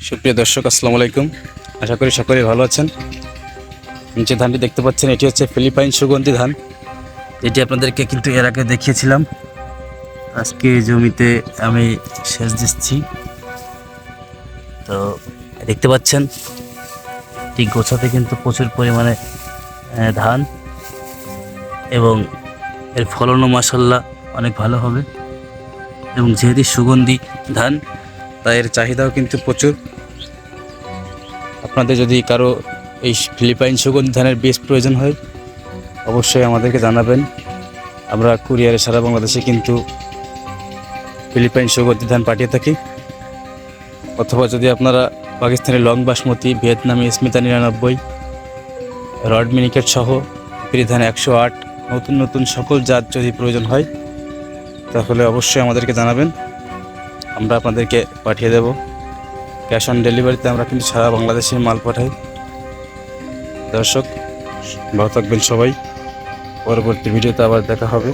সুপ্রিয় দর্শক, আসসালামু আলাইকুম। আশা করি সকলেই ভালো আছেন। যে ধানটি দেখতে পাচ্ছেন এটি হচ্ছে ফিলিপাইন সুগন্ধি ধান, যেটি আপনাদেরকে কিন্তু এর আগে দেখিয়েছিলাম। আজকে জমিতে আমি সেচ দিচ্ছি। তো দেখতে পাচ্ছেন ঠিক গোছাতে কিন্তু প্রচুর পরিমাণে ধান, এবং এর ফলনও মাশাআল্লাহ অনেক ভালো হবে। এবং যেহেতু সুগন্ধি ধান, তাই এর চাহিদাও কিন্তু প্রচুর। আপনাদের যদি কারো এই ফিলিপাইন সুগন্ধি ধানের বীজ প্রয়োজন হয়, অবশ্যই আমাদেরকে জানাবেন। আমরা কুরিয়ারে সারা বাংলাদেশে কিন্তু ফিলিপাইন সুগন্ধি ধান পাঠিয়ে থাকি। অথবা যদি আপনারা পাকিস্তানি লং বাসমতি, ভিয়েতনামি স্মিতা 99, রড মিনিকেট সহ ধান 108 নতুন নতুন সকল জাত যদি প্রয়োজন হয়, তাহলে অবশ্যই আমাদেরকে জানাবেন। আমরা আপনাদেরকে পাঠিয়ে দেব। ক্যাশ অন ডেলিভারিতে আমরা কিন্তু সারা বাংলাদেশে মাল পাঠাই। দর্শক, ভালো থাকবেন সবাই। পরবর্তী ভিডিওতে আবার দেখা হবে।